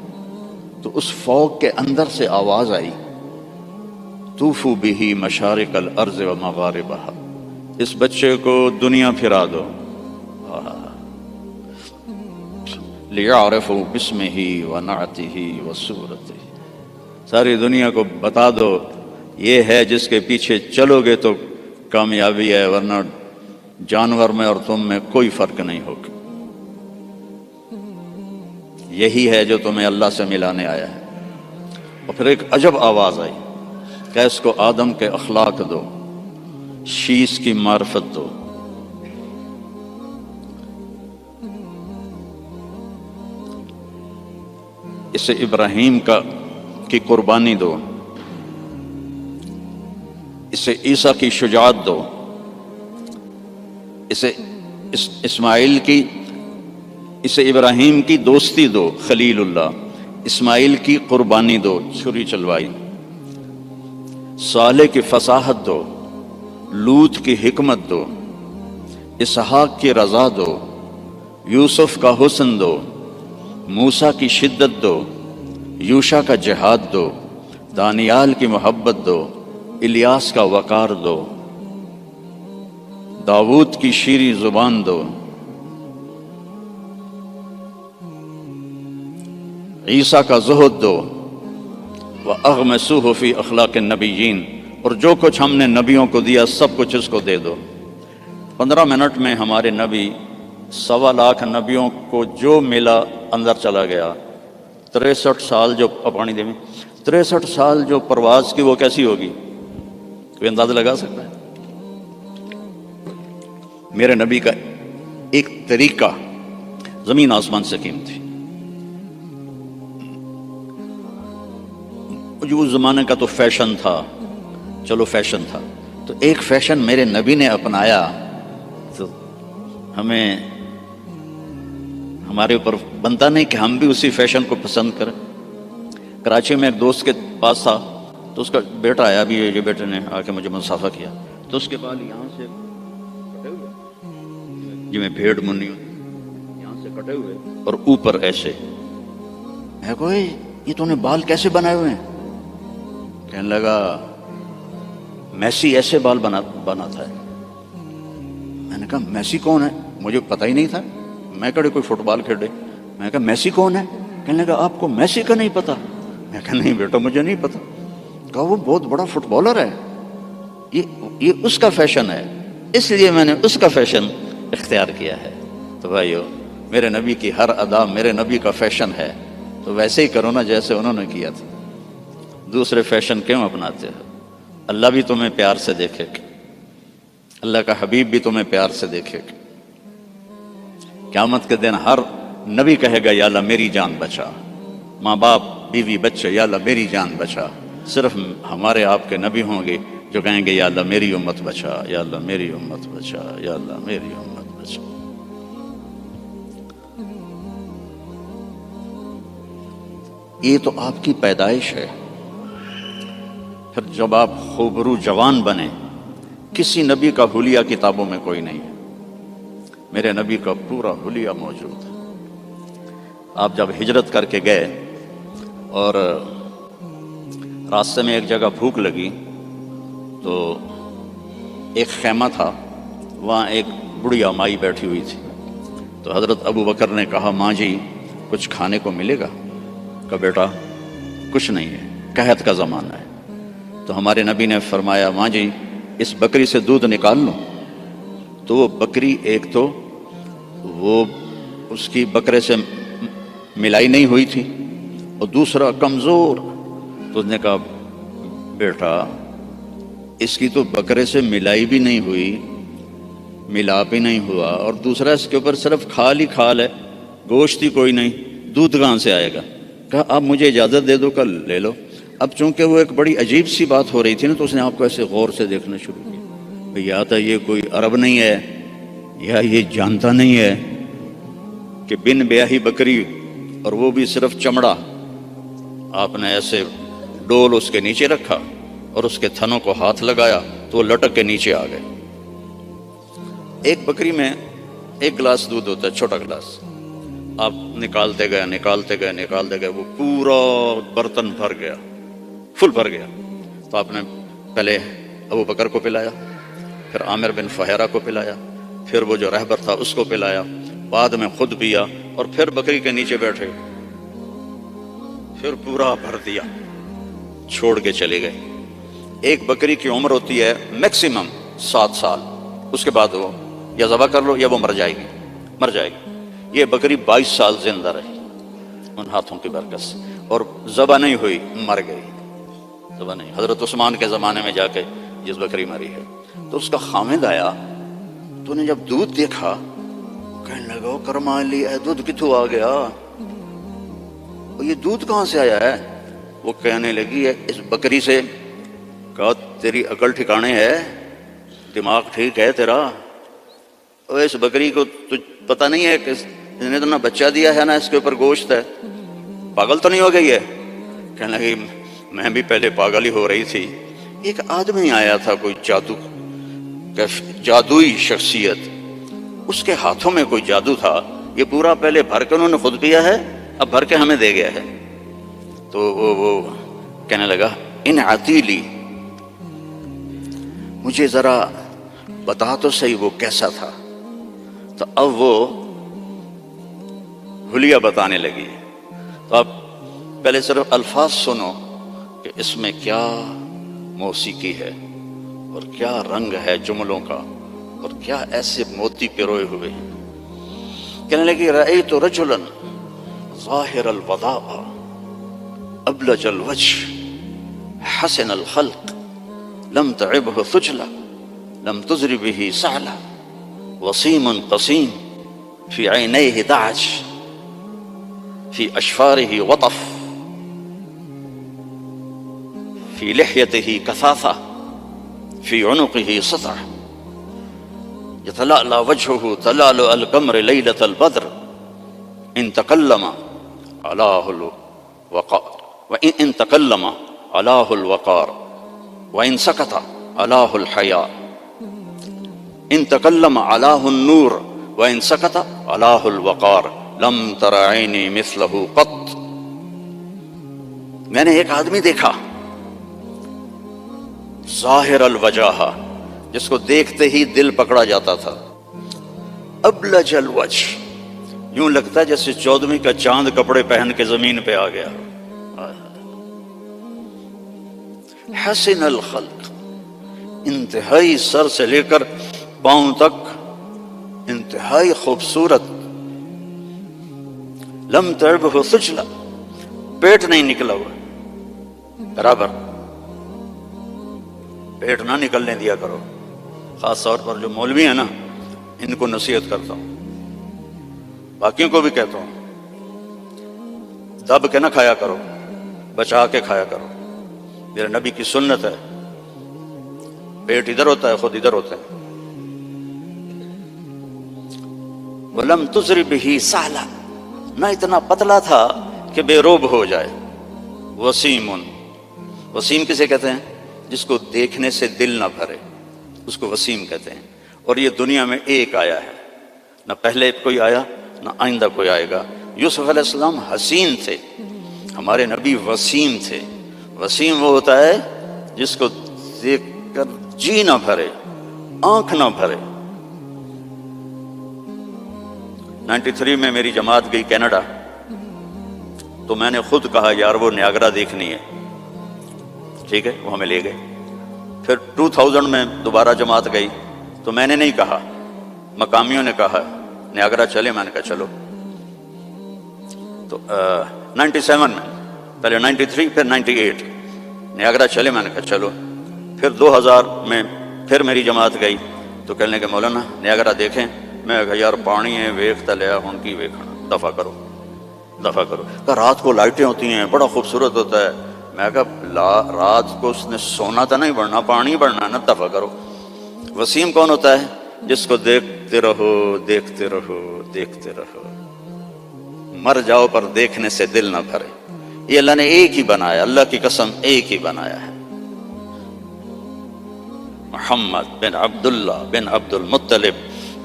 تو اس فوگ کے اندر سے آواز آئی، طوفوا بہ مشارق الارض و مغاربہا، اس بچے کو دنیا پھرا دو، لیعرفوا باسمہ ونعتہ وصورتہ، ساری دنیا کو بتا دو یہ ہے جس کے پیچھے چلو گے تو کامیابی ہے، ورنہ جانور میں اور تم میں کوئی فرق نہیں ہوگا، یہی ہے جو تمہیں اللہ سے ملانے آیا ہے۔ اور پھر ایک عجب آواز آئی کہ اس کو آدم کے اخلاق دو، شیش کی معرفت دو۔ اسے ابراہیم کی قربانی دو، اسے عیسیٰ کی شجاعت دو، اسے ابراہیم کی دوستی دو، خلیل اللہ، اسماعیل کی قربانی دو، چھری چلوائی، صالح کی فصاحت دو، لوط کی حکمت دو، اسحاق کی رضا دو، یوسف کا حسن دو، موسیٰ کی شدت دو، یوشع کا جہاد دو، دانیال کی محبت دو، الیاس کا وقار دو، داؤد کی شیریں زبان دو، عیسیٰ کا زہد دو، وَأَغْمَسُوهُ فِي أَخْلَاقِ النَّبِيِّينَ، اور جو کچھ ہم نے نبیوں کو دیا سب کچھ اس کو دے دو۔ 15 منٹ میں ہمارے نبی 1.25 لاکھ نبیوں کو جو ملا اندر چلا گیا۔ 63 سال جو پانی دے میں 63 سال جو پرواز کی وہ کیسی ہوگی؟ کوئی اندازہ لگا سکتا ہے؟ میرے نبی کا ایک طریقہ زمین آسمان سے قیمتی، جو اس زمانے کا تو فیشن تھا، چلو فیشن تھا، تو ایک فیشن میرے نبی نے اپنایا تو ہمیں ہمارے اوپر بنتا نہیں کہ ہم بھی اسی فیشن کو پسند کریں۔ کراچی میں ایک دوست کے پاس تھا تو اس کا بیٹا آیا، بھی یہ بیٹے نے آ کے مجھے مصافحہ کیا، تو اس کے بال یہاں سے کٹے ہوئے، جی میں بھیڑ منی یہاں سے کٹے ہوئے اور اوپر ایسے۔ میں کہا یہ تو نے بال کیسے بنائے ہوئے ہیں؟ کہنے لگا میسی ایسے بال بناتا ہے۔ میں نے کہا میسی کون ہے؟ مجھے پتہ ہی نہیں تھا، میں کہا کوئی فٹ بال کھیلے۔ میں نے کہا میسی کون ہے؟ کہنے لگا آپ کو میسی کا نہیں پتا؟ میں کہا نہیں بیٹا مجھے نہیں پتا۔ کہا وہ بہت بڑا فٹ بالر ہے، یہ اس کا فیشن ہے، اس لیے میں نے اس کا فیشن اختیار کیا ہے۔ تو بھائیو میرے نبی کی ہر ادا میرے نبی کا فیشن ہے، تو ویسے ہی کرو نا جیسے انہوں نے کیا تھا۔ دوسرے فیشن کیوں اپناتے ہو؟ اللہ بھی تمہیں پیار سے دیکھے گا، اللہ کا حبیب بھی تمہیں پیار سے دیکھے گا۔ قیامت کے دن ہر نبی کہے گا یا اللہ میری جان بچا، ماں باپ بیوی بچے یا اللہ میری جان بچا۔ صرف ہمارے آپ کے نبی ہوں گے جو کہیں گے یا اللہ میری امت بچا، یا اللہ میری امت بچا، یا اللہ میری امت بچا۔ یہ تو آپ کی پیدائش ہے۔ پھر جب آپ خوبرو جوان بنے، کسی نبی کا حلیہ کتابوں میں کوئی نہیں ہے، میرے نبی کا پورا حلیہ موجود ہے۔ آپ جب ہجرت کر کے گئے اور راستے میں ایک جگہ بھوک لگی تو ایک خیمہ تھا، وہاں ایک بڑھیا مائی بیٹھی ہوئی تھی، تو حضرت ابو بکر نے کہا ماں جی کچھ کھانے کو ملے گا؟ کہا بیٹا کچھ نہیں ہے، قحط کا زمانہ ہے۔ تو ہمارے نبی نے فرمایا ماں جی اس بکری سے دودھ نکال لو۔ تو وہ بکری ایک تو وہ اس کی بکرے سے ملائی نہیں ہوئی تھی، اور دوسرا کمزور۔ تو اس نے کہا بیٹا اس کی تو بکرے سے ملائی بھی نہیں ہوئی، ملاپ ہی نہیں ہوا، اور دوسرا اس کے اوپر صرف کھال ہی کھال ہے، گوشت ہی کوئی نہیں، دودھ کہاں سے آئے گا؟ کہا اب مجھے اجازت دے دو کل لے لو۔ اب چونکہ وہ ایک بڑی عجیب سی بات ہو رہی تھی نا، تو اس نے آپ کو ایسے غور سے دیکھنا شروع کیا، یا تو یہ کوئی عرب نہیں ہے، یا یہ جانتا نہیں ہے کہ بن بیاہی بکری، اور وہ بھی صرف چمڑا، آپ نے ایسے ڈول اس کے نیچے رکھا اور اس کے تھنوں کو ہاتھ لگایا تو وہ لٹک کے نیچے آ گئے۔ ایک بکری میں 1 گلاس دودھ ہوتا ہے، چھوٹا گلاس، آپ نکالتے گئے وہ پورا برتن بھر گیا، فل بھر گیا۔ تو آپ نے پہلے ابو بکر کو پلایا، پھر عامر بن فہیرہ کو پلایا، پھر وہ جو رہبر تھا اس کو پلایا، بعد میں خود پیا، اور پھر بکری کے نیچے بیٹھے، پھر پورا بھر دیا، چھوڑ کے چلے گئے۔ ایک بکری کی عمر ہوتی ہے میکسیمم 7 سال، اس کے بعد وہ یا ذبح کر لو یا وہ مر جائے گی۔ یہ بکری 22 سال زندہ رہی ان ہاتھوں کی برکت سے، اور ذبح نہیں ہوئی، مر گئی، ذبح نہیں۔ حضرت عثمان کے زمانے میں جا کے جس بکری مری ہے، تو اس کا خامد آیا، تو نے جب دودھ دیکھا کہنے لگا کرما لی اے دودھ کتوں آ گیا، اور یہ دودھ کہاں سے آیا ہے؟ وہ کہنے لگی ہے اس بکری سے۔ کہا تیری عقل ٹھکانے ہے، دماغ ٹھیک ہے تیرا؟ اور اس بکری کو تو پتہ نہیں ہے کہ اس نے تو نہ بچہ دیا ہے نہ اس کے اوپر گوشت ہے، پاگل تو نہیں ہو گئی ہے؟ کہنے لگی میں بھی پہلے پاگل ہی ہو رہی تھی۔ ایک آدمی آیا تھا، کوئی جادوئی شخصیت، اس کے ہاتھوں میں کوئی جادو تھا، یہ پورا پہلے بھر کے انہوں نے خود پیا ہے، اب بھر کے ہمیں دے گیا ہے۔ تو وہ کہنے لگا ان عتیلی، مجھے ذرا بتا تو صحیح وہ کیسا تھا۔ تو اب وہ حلیہ بتانے لگی۔ تو اب پہلے صرف الفاظ سنو کہ اس میں کیا موسیقی ہے اور کیا رنگ ہے جملوں کا، اور کیا ایسے موتی پروئے ہوئے ہیں۔ کہنے لگی رأیت رجلا ظاہر الوضاء ابلج الوجه حسن الخلق لم تعبه ثجلة لم تزر به سعلة وسيم قصيم في عينيه دعج في أشفاره وطف في لحيته كثاثة في عنقه سطع يتلألأ وجهه تلألؤ القمر ليلة البدر إن تكلم علاه الوقار وإن تكلم علاه الوقار وإن سكت علاه الحياء إن تكلم علاه النور وإن سكت علاه الوقار لم تر عيني مثله قط۔ میں نے ایک آدمی دیکھا ظاہر الوجہ، جس کو دیکھتے ہی دل پکڑا جاتا تھا، ابلج الوجہ، یوں لگتا ہے جیسے 14ویں کا چاند کپڑے پہن کے زمین پہ آ گیا، حسن الخلق، انتہائی سر سے لے کر پاؤں تک انتہائی خوبصورت، لم تعبہ ثجلہ، پیٹ نہیں نکلا ہوا، برابر پیٹ نہ نکلنے دیا کرو، خاص طور پر جو مولوی ہیں نا ان کو نصیحت کرتا ہوں، باقیوں کو بھی کہتا ہوں دب کے نہ کھایا کرو، بچا کے کھایا کرو، میرے نبی کی سنت ہے، پیٹ ادھر ہوتا ہے خود ادھر ہوتا ہے۔ وَلَمْ تُزْرِ بِهِ سَعْلًا، نہ اتنا پتلا تھا کہ بے روب ہو جائے۔ وسیم، وسیم کسے کہتے ہیں؟ جس کو دیکھنے سے دل نہ بھرے، اس کو وسیم کہتے ہیں۔ اور یہ دنیا میں ایک آیا ہے، نہ پہلے کوئی آیا نہ آئندہ کوئی آئے گا۔ یوسف علیہ السلام حسین تھے، ہمارے نبی وسیم تھے۔ وسیم وہ ہوتا ہے جس کو دیکھ کر جی نہ بھرے، آنکھ نہ بھرے۔ 93 میں میری جماعت گئی کینیڈا، تو میں نے خود کہا یار وہ نیاگرا دیکھنی ہے، ٹھیک ہے، وہ ہمیں لے گئے۔ پھر 2000 میں دوبارہ جماعت گئی تو میں نے نہیں کہا، مقامیوں نے کہا نیاگرا چلے، میں نے کہا چلو۔ تو 97 میں، پہلے 93 پھر 98، نیاگرا چلے، میں نے کہا چلو۔ پھر 2000 میں پھر میری جماعت گئی تو کہنے لگے مولانا نیاگرا دیکھیں، میں کہا یار پانی ہے ویکھتا لیا ہن کی ویکھنا، دفع کرو دفع کرو۔ کہا رات کو لائٹیں ہوتی ہیں، بڑا خوبصورت ہوتا ہے۔ میں کہا رات کو اس نے سونا تو نہیں بڑھنا، پانی بڑھنا ہے نا، دفع کرو۔ وسیم کون ہوتا ہے؟ جس کو دیکھتے رہو دیکھتے رہو دیکھتے رہو، مر جاؤ پر دیکھنے سے دل نہ بھرے۔ یہ اللہ نے ایک ہی بنایا، اللہ کی قسم ایک ہی بنایا ہے۔ محمد بن عبداللہ بن عبد المطلب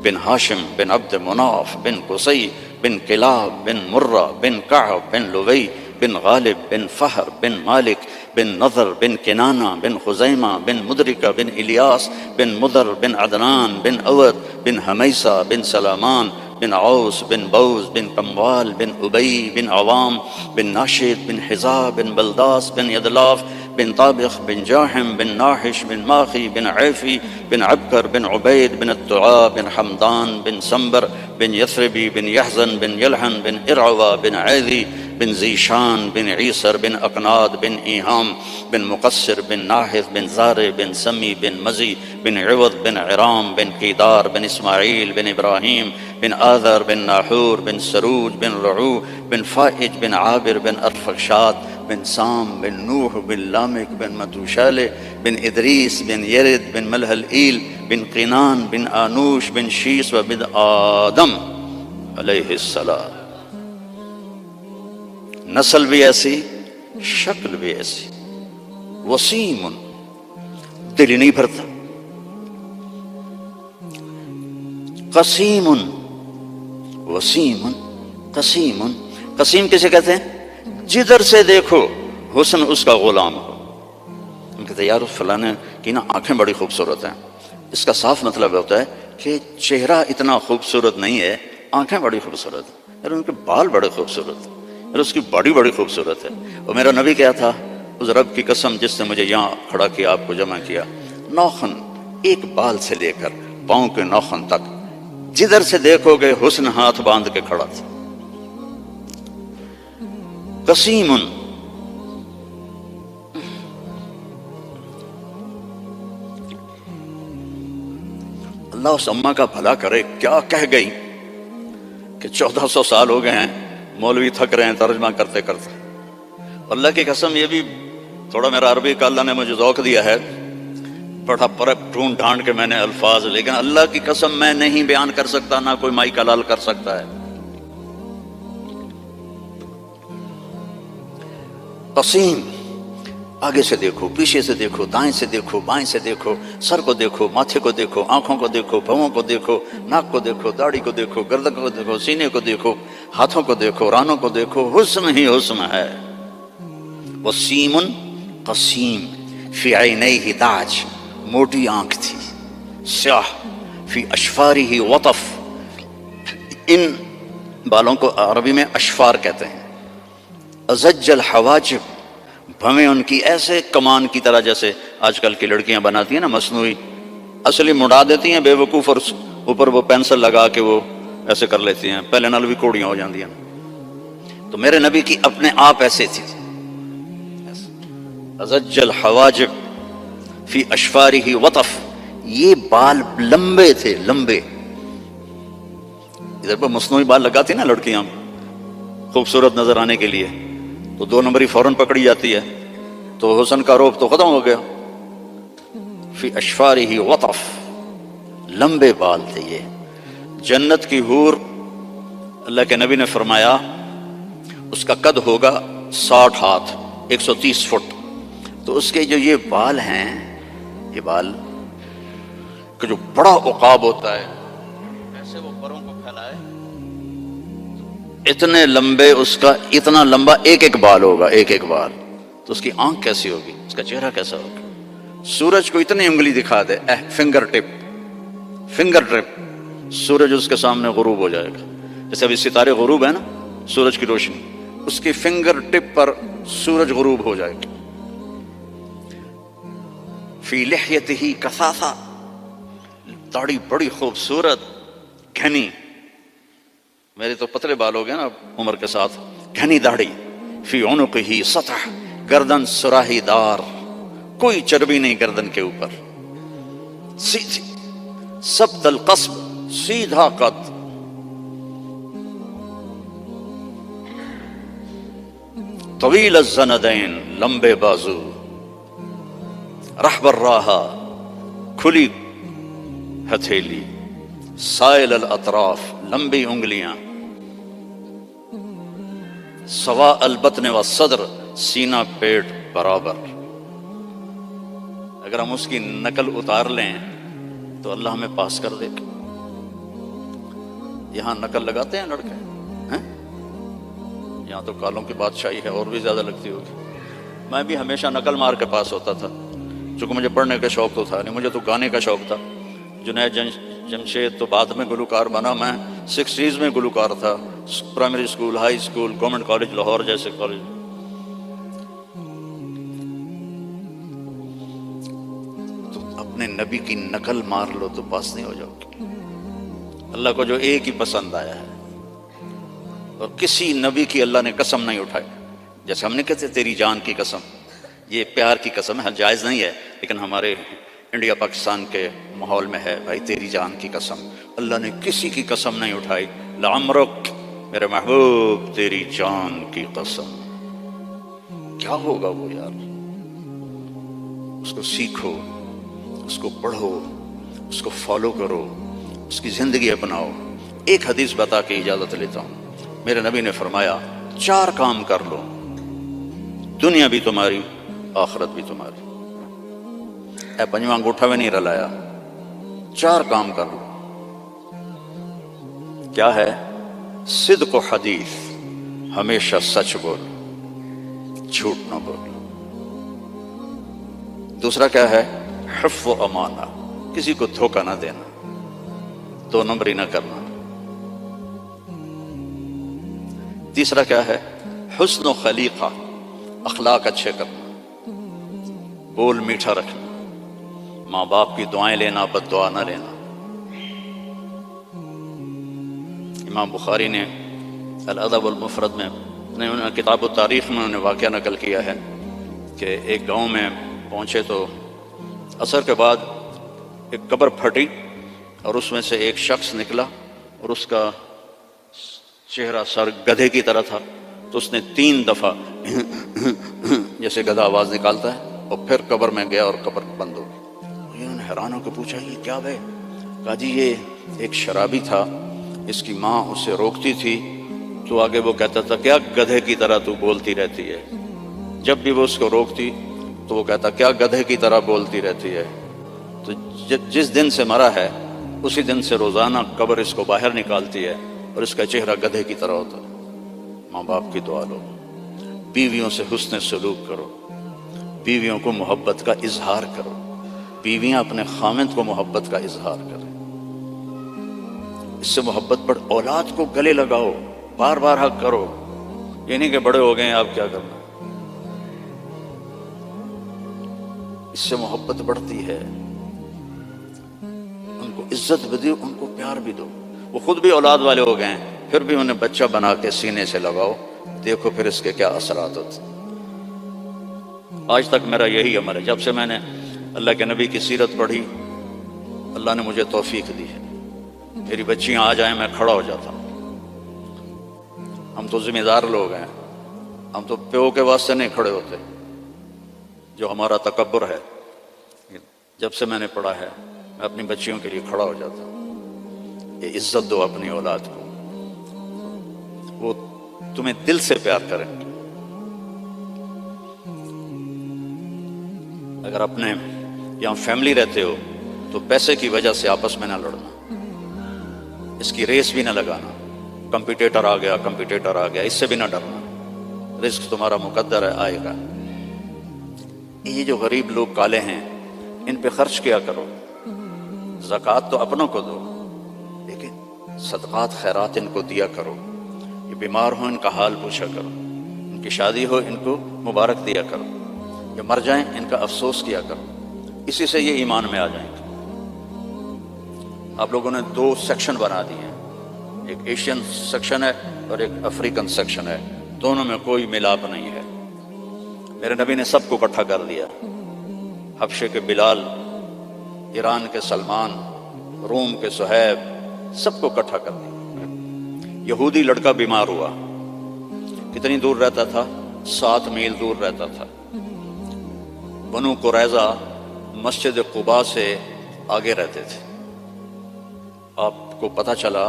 بن ہاشم بن عبد مناف بن قصی بن کلاب بن مرہ بن کعب بن لوی بن غالب بن فہر بن مالک بن نضر بن کنانہ بن خزیمہ بن مدرکہ بن الیاس بن مدر بن عدنان بن اود بن حمیسہ بن سلامان بن عوس بن بوز بن کموال بن ابی بن عوام بن ناشد بن حزا بن بلداس بن یدلاف بن طابخ بن جاحم بن ناحش بن ماخی بن عیفی بن عبکر بن عبید بن الطعا بن حمدان بن سنبر بن یثربی بن یحزن بن یلحن بن ارعوہ بن عیدی بن ذیشان بن عیسر بن اقناد بن ایہام بن مقصر بن ناحث بن زارع بن سمی بن مزی بن عوض بن عرام بن قیدار بن اسماعیل بن ابراہیم بن آذر بن ناحور بن سروج بن رعو بن فائج بن عابر بن ارفخشاد بن سام بن نوح بن لامک بن متوشالہ بن ادریس بن یرد بن ملہل ایل بن قینان بن آنوش بن شیس و بن آدم علیہ السلام۔ نسل بھی ایسی، شکل بھی ایسی، وسیم، دل ہی نہیں بھرتا، قسیم، وسیم قسیم۔ قسیم کسے کہتے ہیں؟ جدھر سے دیکھو حسن اس کا غلام ہو۔ ہم کہتے ہیں یار فلانے کی نا آنکھیں بڑی خوبصورت ہیں، اس کا صاف مطلب ہوتا ہے کہ چہرہ اتنا خوبصورت نہیں ہے، آنکھیں بڑی خوبصورت ہیں، یار ان کے بال بڑے خوبصورت ہیں، یار اس کی باڈی بڑی خوبصورت ہے۔ اور میرا نبی کیا تھا؟ اس رب کی قسم جس نے مجھے یہاں کھڑا کیا، آپ کو جمع کیا، ناخن ایک بال سے لے کر پاؤں کے ناخن تک جدھر سے دیکھو گے حسن ہاتھ باندھ کے کھڑا تھا۔ قسیم، اللہ اس اماں کا بھلا کرے، کیا کہہ گئی کہ 1400 سال ہو گئے ہیں مولوی تھک رہے ہیں ترجمہ کرتے کرتے۔ اللہ کی قسم یہ بھی تھوڑا میرا عربی کا اللہ نے مجھے ذوق دیا ہے، بڑا ڈھونڈ ڈھانڈ کے میں نے الفاظ، لیکن اللہ کی قسم میں نہیں بیان کر سکتا، نہ کوئی مائی کلال کر سکتا ہے۔ قسیم، آگے سے دیکھو، پیچھے سے دیکھو، دائیں سے دیکھو، بائیں سے دیکھو، سر کو دیکھو، ماتھے کو دیکھو، آنکھوں کو دیکھو، بھووں کو دیکھو، ناک کو دیکھو، داڑھی کو دیکھو، گردن کو دیکھو، سینے کو دیکھو، ہاتھوں کو دیکھو، رانوں کو دیکھو، حسن ہی حسن ہے۔ وسیم قسیم، فی عینیہ تاج، موٹی آنکھ تھی، سیاہ، فی اشفارہ وطف، ان بالوں کو عربی میں اشفار کہتے ہیں۔ ازج الحواجب، بھویں ان کی ایسے کمان کی طرح جیسے آج کل کی لڑکیاں بناتی ہیں نا مصنوعی، اصلی مڑا دیتی ہیں بے وقوف، اور اوپر وہ پینسل لگا کے وہ ایسے کر لیتی ہیں، پہلے نال بھی کوڑیاں ہو جاندی ہیں۔ تو میرے نبی کی اپنے آپ ایسے تھی، ازج الحواجب فی اشفارہ وطف، یہ بال لمبے تھے، لمبے۔ ادھر پر مصنوعی بال لگاتی نا لڑکیاں خوبصورت نظر آنے کے لیے، تو 2 نمبری فوراً پکڑی جاتی ہے، تو حسن کا روپ تو ختم ہو گیا۔ فی اشفارہ وطف، لمبے بال تھے یہ۔ جنت کی حور، اللہ کے نبی نے فرمایا اس کا قد ہوگا 60 ہاتھ، 130 فٹ۔ تو اس کے جو یہ بال ہیں، یہ بال کہ جو بڑا عقاب ہوتا ہے، ایسے وہ پروں کو پھیلائے، اتنے لمبے، اس کا اتنا لمبا ایک ایک بال ہوگا، ایک ایک بال۔ تو اس کی آنکھ کیسی ہوگی، اس کا چہرہ کیسا ہوگا؟ سورج کو اتنی انگلی دکھا دے، فنگر ٹپ، فنگر ٹپ، سورج اس کے سامنے غروب ہو جائے گا۔ جیسے ابھی ستارے غروب ہے نا، سورج کی روشنی، اس کی فنگر ٹپ پر سورج غروب ہو جائے گا۔ فی لحیتہ کثافہ، داڑھی بڑی خوبصورت گھنی، میرے تو پتلے بال ہو گئے نا عمر کے ساتھ، گھنی داڑھی۔ فی عنقہ سطح، گردن سراہی دار، کوئی چربی نہیں گردن کے اوپر، سیدھی، سبط القصب، سیدھا قد۔ طویل الزندین، لمبے بازو، رحب الراحہ، کھلی ہتھیلی، سائل الاطراف، لمبی انگلیاں، سواء البطن والصدر، سینہ پیٹ برابر۔ اگر ہم اس کی نقل اتار لیں تو اللہ ہمیں پاس کر دے گا۔ یہاں نقل لگاتے ہیں لڑکے ہیں؟ یہاں تو کالوں کی بادشاہی ہے، اور بھی زیادہ لگتی ہوگی۔ میں بھی ہمیشہ نقل مار کے پاس ہوتا تھا، چونکہ مجھے پڑھنے کا شوق تو تھا نہیں، مجھے تو گانے کا شوق تھا۔ جنید جمشید تو بعد میں گلوکار بنا، میں 60s میں گلوکار تھا، primary school, high school, government college Lahore جیسے کالج۔ تو اپنے نبی کی نقل مار لو تو پاس نہیں ہو جاؤ گے۔ اللہ کو جو ایک ہی پسند آیا ہے، اور کسی نبی کی اللہ نے قسم نہیں اٹھائی. جیسے ہم نے کہتے تیری جان کی قسم، یہ پیار کی قسم ہے، جائز نہیں ہے، لیکن ہمارے انڈیا پاکستان کے ماحول میں ہے بھائی تیری جان کی قسم. اللہ نے کسی کی قسم نہیں اٹھائی. لعمرک، میرے محبوب تیری جان کی قسم. کیا ہوگا وہ یار؟ اس کو سیکھو، اس کو پڑھو، اس کو فالو کرو، اس کی زندگی اپناؤ. ایک حدیث بتا کے اجازت لیتا ہوں. میرے نبی نے فرمایا 4 کام کر لو، دنیا بھی تمہاری آخرت بھی تمہاری. اے پنجواں انگوٹھا میں نہیں رلایا، 4 کام کر لو. کیا ہے؟ صدق و حدیث، ہمیشہ سچ بول، جھوٹ نہ بول. دوسرا کیا ہے؟ حفظ و امانہ، کسی کو دھوکہ نہ دینا، 2 نمبری نہ کرنا. تیسرا کیا ہے؟ حسن و خلیقہ، اخلاق اچھے کرنا، بول میٹھا رکھنا، ماں باپ کی دعائیں لینا، بد دعا نہ لینا. امام بخاری نے الادب المفرد میں کتاب التاریخ میں انہوں نے واقعہ نقل کیا ہے کہ ایک گاؤں میں پہنچے تو عصر کے بعد ایک قبر پھٹی اور اس میں سے ایک شخص نکلا اور اس کا چہرہ سر گدھے کی طرح تھا. تو اس نے 3 دفعہ جیسے گدھا آواز نکالتا ہے اور پھر قبر میں گیا اور قبر بند ہو گئی. انہوں نے حیران ہو کے پوچھا یہ کیا ہے؟ کہا جی یہ ایک شرابی تھا، اس کی ماں اسے روکتی تھی تو آگے وہ کہتا تھا کیا گدھے کی طرح تو بولتی رہتی ہے. جب بھی وہ اس کو روکتی تو وہ کہتا کیا گدھے کی طرح بولتی رہتی ہے. تو جس دن سے مرا ہے اسی دن سے روزانہ قبر اس کو باہر نکالتی ہے اور اس کا چہرہ گدھے کی طرح ہوتا ہے. ماں باپ کی دعا لو، بیویوں سے حسن سلوک کرو، بیویوں کو محبت کا اظہار کرو، بیویاں اپنے خامند کو محبت کا اظہار کریں. اس سے محبت بڑھ. اولاد کو گلے لگاؤ، بار بار حق کرو. یہ نہیں کہ بڑے ہو گئے ہیں آپ کیا کرنا. اس سے محبت بڑھتی ہے. ان کو عزت بھی دو، ان کو پیار بھی دو. وہ خود بھی اولاد والے ہو گئے ہیں پھر بھی انہیں بچہ بنا کے سینے سے لگاؤ، دیکھو پھر اس کے کیا اثرات ہوتے. آج تک میرا یہی عمل ہے. جب سے میں نے اللہ کے نبی کی سیرت پڑھی اللہ نے مجھے توفیق دی ہے. میری بچیاں آ جائیں میں کھڑا ہو جاتا ہوں. ہم تو ذمہ دار لوگ ہیں، ہم تو پیو کے واسطے نہیں کھڑے ہوتے. جو ہمارا تکبر ہے، جب سے میں نے پڑھا ہے میں اپنی بچیوں کے لیے کھڑا ہو جاتا ہوں. یہ عزت دو اپنی اولاد کو، وہ تمہیں دل سے پیار کریں. اگر اپنے یہاں فیملی رہتے ہو تو پیسے کی وجہ سے آپس میں نہ لڑنا، اس کی ریس بھی نہ لگانا. کمپیٹیٹر آ گیا اس سے بھی نہ ڈرنا. رزق تمہارا مقدر ہے، آئے گا. یہ جو غریب لوگ کالے ہیں ان پہ خرچ کیا کرو. زکوٰۃ تو اپنوں کو دو لیکن صدقات خیرات ان کو دیا کرو. یہ بیمار ہو ان کا حال پوچھا کرو، ان کی شادی ہو ان کو مبارک دیا کرو، یہ مر جائیں ان کا افسوس کیا کرو. اسی سے یہ ایمان میں آ جائیں گے. آپ لوگوں نے 2 سیکشن بنا دیے ہیں، ایک ایشین سیکشن ہے اور ایک افریقن سیکشن ہے. دونوں میں کوئی ملاپ نہیں ہے. میرے نبی نے سب کو اکٹھا کر دیا. حبشے کے بلال، ایران کے سلمان، روم کے صہیب، سب کو اکٹھا کر دیا. یہودی لڑکا بیمار ہوا، کتنی دور رہتا تھا؟ 7 میل دور رہتا تھا. بنو قریظہ مسجد قباء سے آگے رہتے تھے. آپ کو پتہ چلا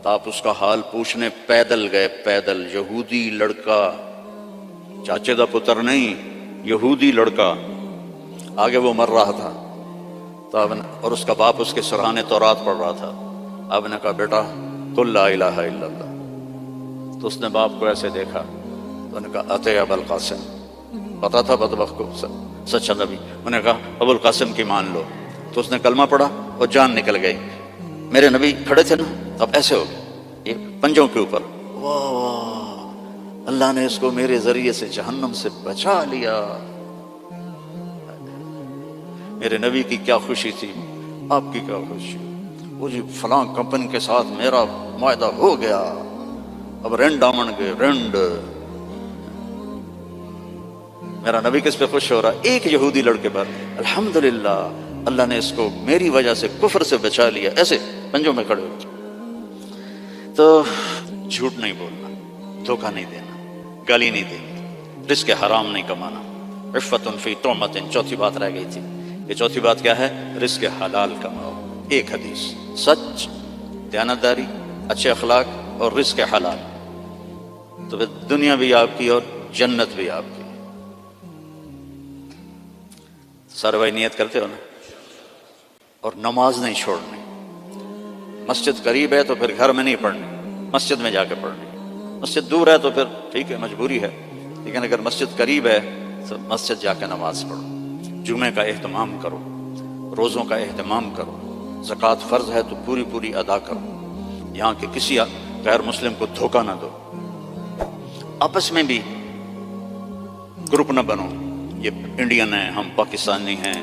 تو آپ اس کا حال پوچھنے پیدل گئے. پیدل یہودی لڑکا، چاچے دا پتر نہیں، یہودی لڑکا. آگے وہ مر رہا تھا تو اور اس کا باپ اس کے سرحانے تورات پڑھ رہا تھا. آپ نے کہا بیٹا قل لا الہ الا اللہ. تو اس نے باپ کو ایسے دیکھا تو انہوں نے کہا اتے ابو القاسم. پتا تھا بدبخت کو سچا نبی. انہوں نے کہا ابو القاسم کی مان لو. تو اس نے کلمہ پڑھا اور جان نکل گئی. میرے نبی کھڑے تھے نا، اب ایسے ہو گئے یہ پنجوں کے اوپر. واہ واہ، اللہ نے اس کو میرے ذریعے سے جہنم سے بچا لیا. میرے نبی کی کیا خوشی تھی، آپ کی کیا خوشی. وہ جی فلاں کمپنی کے ساتھ میرا معاہدہ ہو گیا، اب رینڈ آمن کے رینڈ میرا نبی کس پہ خوش ہو رہا؟ ایک یہودی لڑکے پر الحمدللہ اللہ نے اس کو میری وجہ سے کفر سے بچا لیا، ایسے پنجوں میں کھڑے ہو۔ تو جھوٹ نہیں بولنا، دھوکہ نہیں دینا، گالی نہیں دینی، رزق حرام نہیں کمانا، عفت فی طعمت، چوتھی بات رہ گئی تھی۔ یہ چوتھی بات کیا ہے؟ رزق حلال کماؤ۔ ایک حدیث، سچ، دیانتداری، اچھے اخلاق اور رزق حلال، تو پھر دنیا بھی آپ کی اور جنت بھی آپ کی۔ سارے بھائی نیت کرتے ہو نا؟ اور نماز نہیں چھوڑنی۔ مسجد قریب ہے تو پھر گھر میں نہیں پڑھنی، مسجد میں جا کے پڑھنی۔ مسجد دور ہے تو پھر ٹھیک ہے، مجبوری ہے، لیکن اگر مسجد قریب ہے تو مسجد جا کے نماز پڑھو، جمعے کا اہتمام کرو، روزوں کا اہتمام کرو، زکوٰۃ فرض ہے تو پوری پوری ادا کرو، یہاں کے کسی غیر مسلم کو دھوکہ نہ دو۔ آپس میں بھی گروپ نہ بنو، یہ انڈین ہیں ہم پاکستانی ہیں،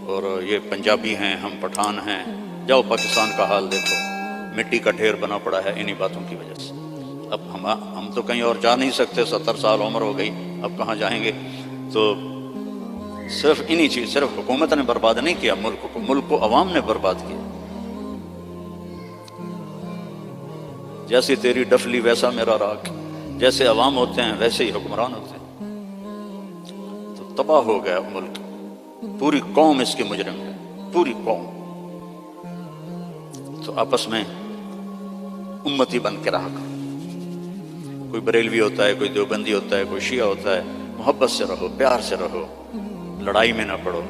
اور یہ پنجابی ہیں ہم پٹھان ہیں۔ جاؤ پاکستان کا حال دیکھو، مٹی کا ڈھیر بنا پڑا ہے انہی باتوں کی وجہ سے۔ اب ہم تو کہیں اور جا نہیں سکتے، 70 سال عمر ہو گئی، اب کہاں جائیں گے؟ تو صرف انہی چیز، صرف حکومت نے برباد نہیں کیا ملک کو عوام نے برباد کیا۔ جیسی تیری ڈفلی ویسا میرا راگ، جیسے عوام ہوتے ہیں ویسے ہی حکمران ہوتے ہیں۔ تو تباہ ہو گیا ملک، پوری قوم اس کی مجرم ہے، پوری قوم۔ تو آپس میں امتی بن کے رہا کرو۔ کوئی بریلوی ہوتا ہے، کوئی دیوبندی ہوتا ہے، کوئی شیعہ ہوتا ہے، محبت سے رہو، پیار سے رہو، لڑائی میں نہ پڑو،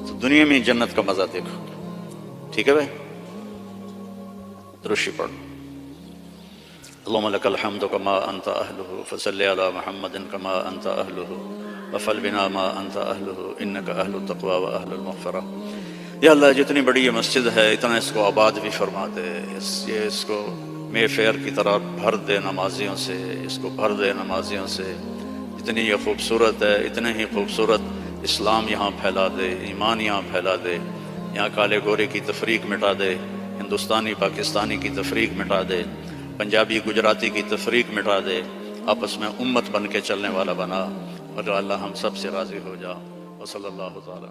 تو دنیا میں جنت کا مزہ دیکھو۔ ٹھیک ہے بھائی؟ درشی پڑھو۔ اللهم لك الحمد كما أنت أهله فصل على محمد كما أنت أهله وفعل بنا ما أنت أهله إنك أهل التقوى وأهل المغفرة۔ یا اللہ جتنی بڑی یہ مسجد ہے اتنا اس کو آباد بھی فرما دے، اس کو مے فیئر کی طرح بھر دے نمازیوں سے، اس کو بھر دے نمازیوں سے۔ اتنی یہ خوبصورت ہے، اتنے ہی خوبصورت اسلام یہاں پھیلا دے، ایمان یہاں پھیلا دے، یہاں کالے گورے کی تفریق مٹا دے، ہندوستانی پاکستانی کی تفریق مٹا دے، پنجابی گجراتی کی تفریق مٹا دے، آپس میں امت بن کے چلنے والا بنا، اور اللہ ہم سب سے راضی ہو جا۔ وصلی اللہ تعالیٰ